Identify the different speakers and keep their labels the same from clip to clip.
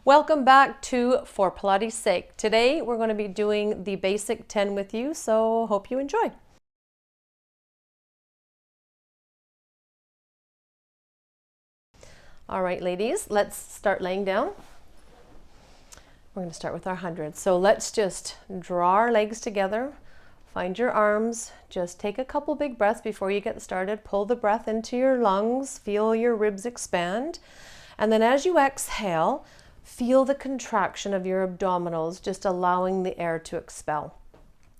Speaker 1: Welcome back to For Pilates' Sake. Today we're going to be doing the basic 10 with you, so hope you enjoy. All right, ladies, let's start laying down. We're going to start with our 100. So let's just draw our legs together. Find your arms. Just take a couple big breaths before you get started. Pull the breath into your lungs. Feel your ribs expand. And then as you exhale, feel the contraction of your abdominals, just allowing the air to expel.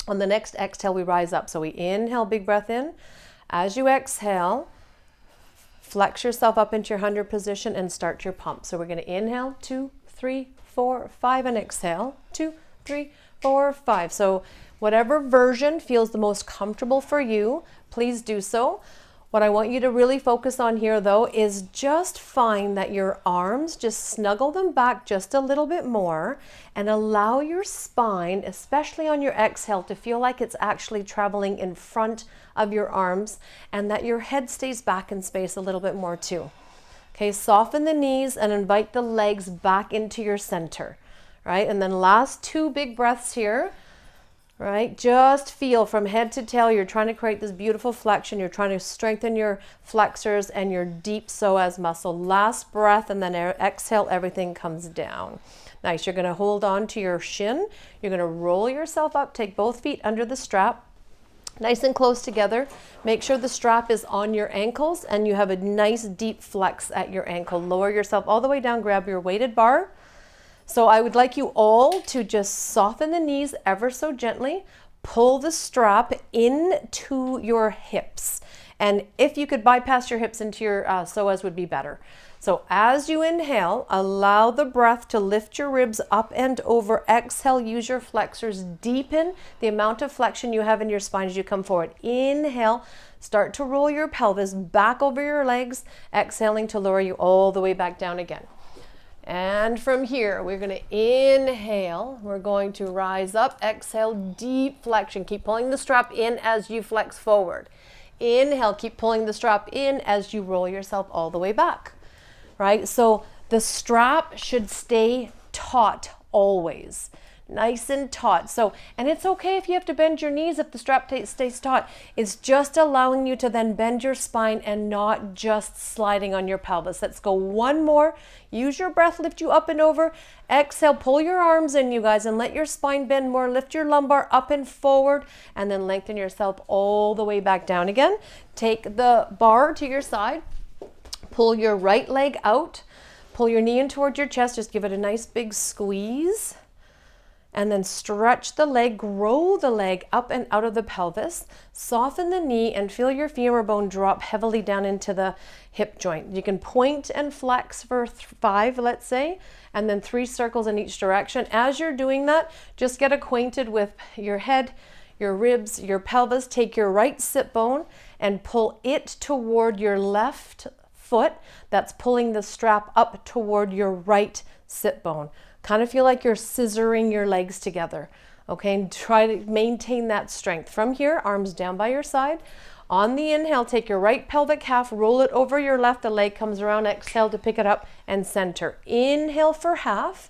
Speaker 1: On the next exhale, we rise up. So we inhale, big breath in. As you exhale, flex yourself up into your 100 position and start your pump. So we're going to inhale, 2, 3, 4, 5, and exhale, 2, 3, 4, 5. So whatever version feels the most comfortable for you, please do so. What I want you to really focus on here, though, is just find that your arms, just snuggle them back just a little bit more and allow your spine, especially on your exhale, to feel like it's actually traveling in front of your arms and that your head stays back in space a little bit more too. Okay, soften the knees and invite the legs back into your center, right? And then last 2 big breaths here. Right, just feel from head to tail, you're trying to create this beautiful flexion. You're trying to strengthen your flexors and your deep psoas muscle. Last breath, and then exhale, everything comes down. Nice, you're going to hold on to your shin. You're going to roll yourself up, take both feet under the strap, nice and close together. Make sure the strap is on your ankles and you have a nice deep flex at your ankle. Lower yourself all the way down, grab your weighted bar. So I would like you all to just soften the knees ever so gently, pull the strap into your hips. And if you could bypass your hips into your psoas would be better. So as you inhale, allow the breath to lift your ribs up and over. Exhale, use your flexors, deepen the amount of flexion you have in your spine as you come forward. Inhale, start to roll your pelvis back over your legs, exhaling to lower you all the way back down again. And from here, we're going to inhale. We're going to rise up, exhale, deep flexion. Keep pulling the strap in as you flex forward. Inhale, keep pulling the strap in as you roll yourself all the way back, right? So the strap should stay taut always. Nice and taut. So, and it's okay if you have to bend your knees if the strap stays taut. It's just allowing you to then bend your spine and not just sliding on your pelvis. Let's go one more. Use your breath, lift you up and over. Exhale, pull your arms in, you guys, and let your spine bend more. Lift your lumbar up and forward, and then lengthen yourself all the way back down again. Take the bar to your side. Pull your right leg out. Pull your knee in towards your chest. Just give it a nice big squeeze. And then stretch the leg, grow the leg up and out of the pelvis, soften the knee and feel your femur bone drop heavily down into the hip joint. You can point and flex for 5, let's say, and then 3 circles in each direction. As you're doing that, just get acquainted with your head, your ribs, your pelvis. Take your right sit bone and pull it toward your left foot. That's pulling the strap up toward your right sit bone. Kind of feel like you're scissoring your legs together, okay? And try to maintain that strength. From here, arms down by your side. On the inhale, take your right pelvic half, roll it over your left, the leg comes around, exhale to pick it up and center. Inhale for half,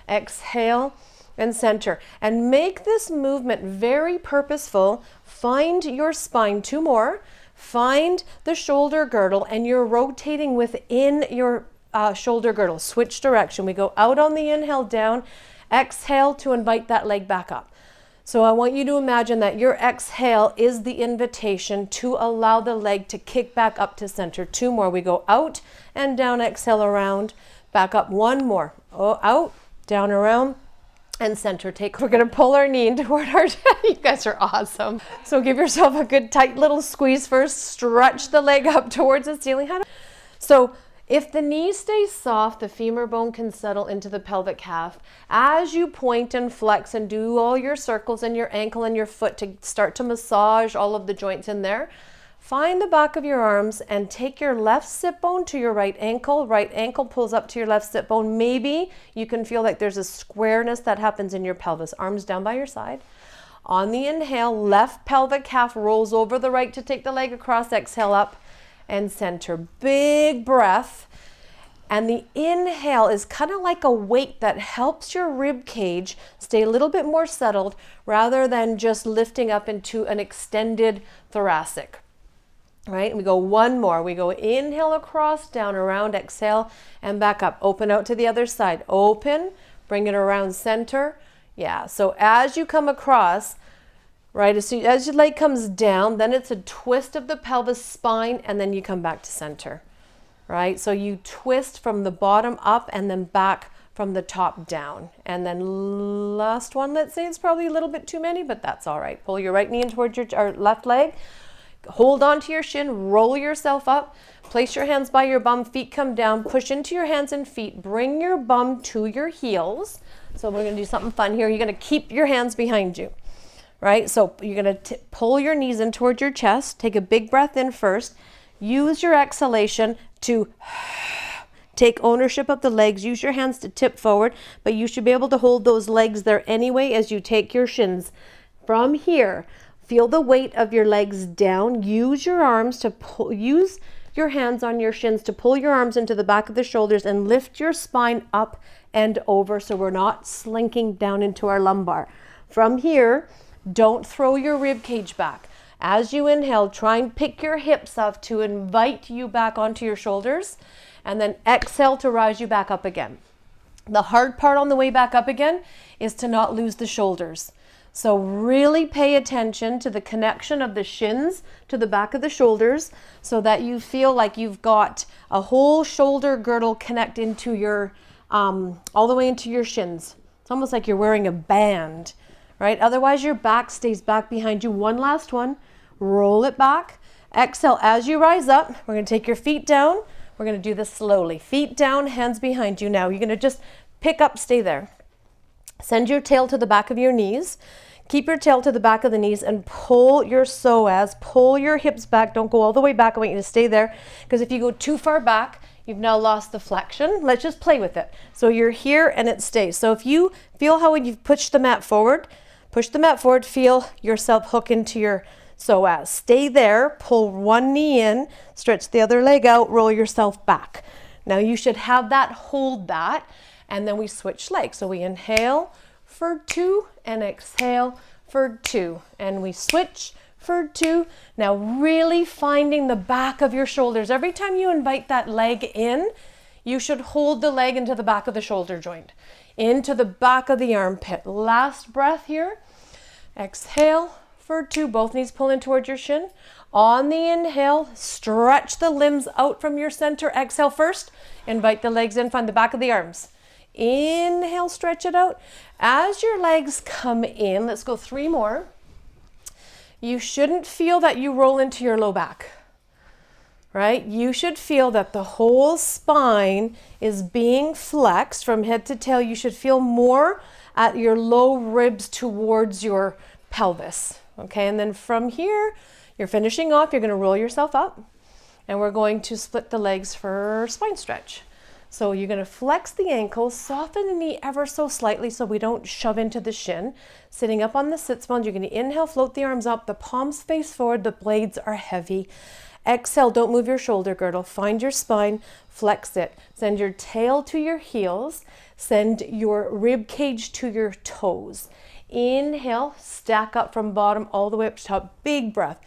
Speaker 1: exhale and center. And make this movement very purposeful. Find your spine, 2 more. Find the shoulder girdle and you're rotating within your shoulder girdle. Switch direction. We go out on the inhale, down, exhale to invite that leg back up. So I want you to imagine that your exhale is the invitation to allow the leg to kick back up to center. 2 more. We go out and down, exhale around, back up. 1 more. Oh, out, down, around, and center. We're going to pull our knee in toward our, you guys are awesome. So give yourself a good tight little squeeze first. Stretch the leg up towards the ceiling. So if the knee stays soft, the femur bone can settle into the pelvic half. As you point and flex and do all your circles in your ankle and your foot to start to massage all of the joints in there, find the back of your arms and take your left sit bone to your right ankle. Right ankle pulls up to your left sit bone. Maybe you can feel like there's a squareness that happens in your pelvis. Arms down by your side. On the inhale, left pelvic half rolls over the right to take the leg across. Exhale up and center. Big breath. And the inhale is kind of like a weight that helps your rib cage stay a little bit more settled rather than just lifting up into an extended thoracic. Right? And we go one more. We go inhale across, down, around, exhale, and back up. Open out to the other side. Open, bring it around center. Yeah, so as you come across, right, as your leg comes down, then it's a twist of the pelvis spine, and then you come back to center. Right? So you twist from the bottom up and then back from the top down. And then last one, let's say it's probably a little bit too many, but that's all right. Pull your right knee in towards your left leg. Hold on to your shin, roll yourself up, place your hands by your bum, feet come down, push into your hands and feet, bring your bum to your heels. So we're going to do something fun here. You're going to keep your hands behind you, right? So you're going to pull your knees in towards your chest, take a big breath in first, use your exhalation to take ownership of the legs, use your hands to tip forward, but you should be able to hold those legs there anyway as you take your shins from here. Feel the weight of your legs down. Use your arms to pull, use your hands on your shins to pull your arms into the back of the shoulders and lift your spine up and over so we're not slinking down into our lumbar. From here, don't throw your rib cage back. As you inhale, try and pick your hips up to invite you back onto your shoulders, and then exhale to rise you back up again. The hard part on the way back up again is to not lose the shoulders. So really pay attention to the connection of the shins to the back of the shoulders so that you feel like you've got a whole shoulder girdle connect into your, all the way into your shins. It's almost like you're wearing a band, right? Otherwise your back stays back behind you. One last one, roll it back. Exhale as you rise up. We're going to take your feet down. We're going to do this slowly. Feet down, hands behind you. Now you're going to just pick up, stay there. Send your tail to the back of your knees. Keep your tail to the back of the knees and pull your psoas, pull your hips back. Don't go all the way back. I want you to stay there because if you go too far back, you've now lost the flexion. Let's just play with it. So you're here and it stays. So if you feel how when you've pushed the mat forward, feel yourself hook into your psoas. Stay there, pull one knee in, stretch the other leg out, roll yourself back. Now you should have that, hold that. And then we switch legs. So we inhale for 2 and exhale for 2. And we switch for 2. Now really finding the back of your shoulders. Every time you invite that leg in, you should hold the leg into the back of the shoulder joint, into the back of the armpit. Last breath here. Exhale for 2. Both knees pull in towards your shin. On the inhale, stretch the limbs out from your center. Exhale first. Invite the legs in, find the back of the arms. Inhale, stretch it out. As your legs come in, let's go 3 more. You shouldn't feel that you roll into your low back, right? You should feel that the whole spine is being flexed from head to tail. You should feel more at your low ribs towards your pelvis, okay? And then from here, you're finishing off. You're going to roll yourself up, and we're going to split the legs for spine stretch. So you're going to flex the ankles, soften the knee ever so slightly so we don't shove into the shin. Sitting up on the sits bones, you're going to inhale, float the arms up, the palms face forward, the blades are heavy. Exhale, don't move your shoulder girdle. Find your spine, flex it. Send your tail to your heels. Send your rib cage to your toes. Inhale, stack up from bottom all the way up to top. Big breath.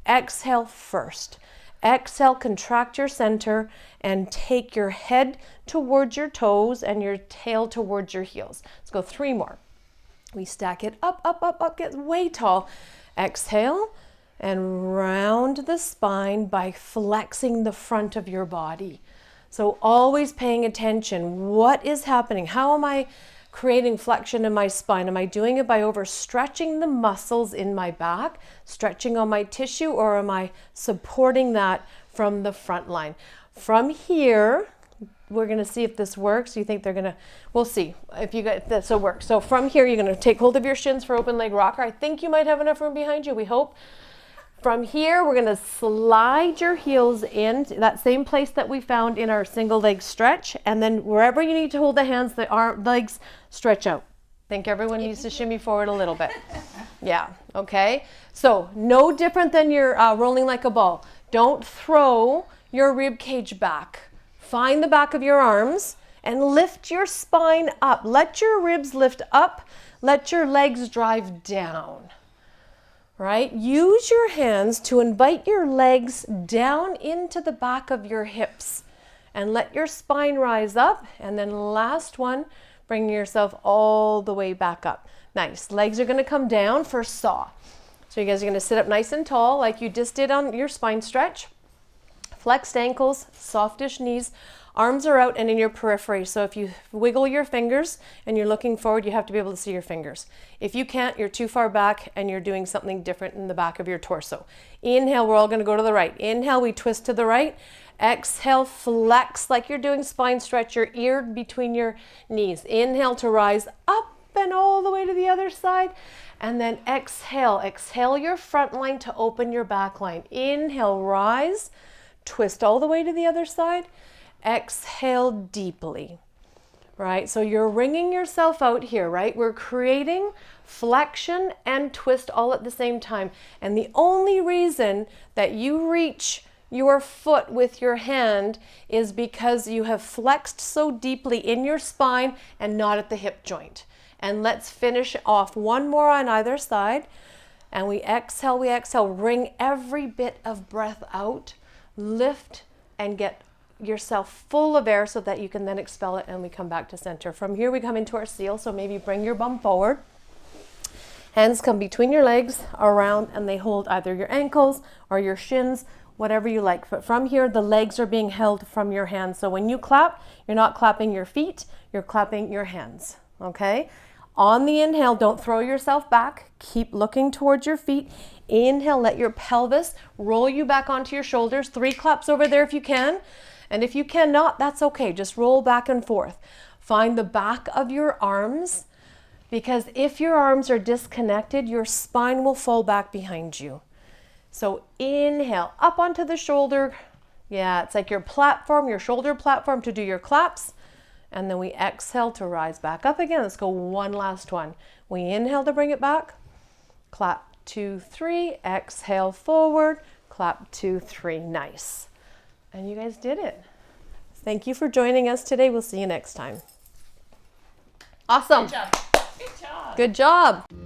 Speaker 1: Exhale first. Exhale, contract your center and take your head towards your toes and your tail towards your heels. Let's go 3 more. We stack it up, up, up, up, get way tall. Exhale and round the spine by flexing the front of your body. So always paying attention. What is happening? How am I creating flexion in my spine? Am I doing it by overstretching the muscles in my back, stretching on my tissue, or am I supporting that from the front line? From here, we're going to see if this works. You think they're going to, we'll see if you get this will work. So from here, you're going to take hold of your shins for open leg rocker. I think you might have enough room behind you, we hope. From here, we're going to slide your heels in that same place that we found in our single leg stretch. And then wherever you need to hold the hands, the legs stretch out. I think everyone needs to shimmy forward a little bit. Yeah, okay. So no different than you're rolling like a ball. Don't throw your rib cage back. Find the back of your arms and lift your spine up. Let your ribs lift up. Let your legs drive down. Right? Use your hands to invite your legs down into the back of your hips and let your spine rise up. And then last one, bring yourself all the way back up. Nice. Legs are going to come down for saw. So you guys are going to sit up nice and tall like you just did on your spine stretch. Flexed ankles, softish knees. Arms are out and in your periphery. So if you wiggle your fingers and you're looking forward, you have to be able to see your fingers. If you can't, you're too far back and you're doing something different in the back of your torso. Inhale, we're all going to go to the right. Inhale, we twist to the right. Exhale, flex like you're doing spine stretch, your ear between your knees. Inhale to rise up and all the way to the other side. And then exhale. Exhale your front line to open your back line. Inhale, rise. Twist all the way to the other side. Exhale deeply, right? So you're wringing yourself out here, right? We're creating flexion and twist all at the same time. And the only reason that you reach your foot with your hand is because you have flexed so deeply in your spine and not at the hip joint. And let's finish off one more on either side. And we exhale, wring every bit of breath out, lift and get yourself full of air so that you can then expel it, and we come back to center. From here we come into our seal, so maybe bring your bum forward. Hands come between your legs around and they hold either your ankles or your shins, whatever you like. But from here the legs are being held from your hands. So when you clap, you're not clapping your feet, you're clapping your hands, okay? On the inhale, don't throw yourself back. Keep looking towards your feet. Inhale, let your pelvis roll you back onto your shoulders. 3 claps over there if you can. And if you cannot, that's okay. Just roll back and forth. Find the back of your arms, because if your arms are disconnected, your spine will fall back behind you. So inhale, up onto the shoulder. Yeah, it's like your platform, your shoulder platform to do your claps. And then we exhale to rise back up again. Let's go one last one. We inhale to bring it back. Clap 2, 3. Exhale forward. Clap 2, 3. Nice. And you guys did it. Thank you for joining us today. We'll see you next time. Awesome.
Speaker 2: Good job. Good job.
Speaker 1: Good job.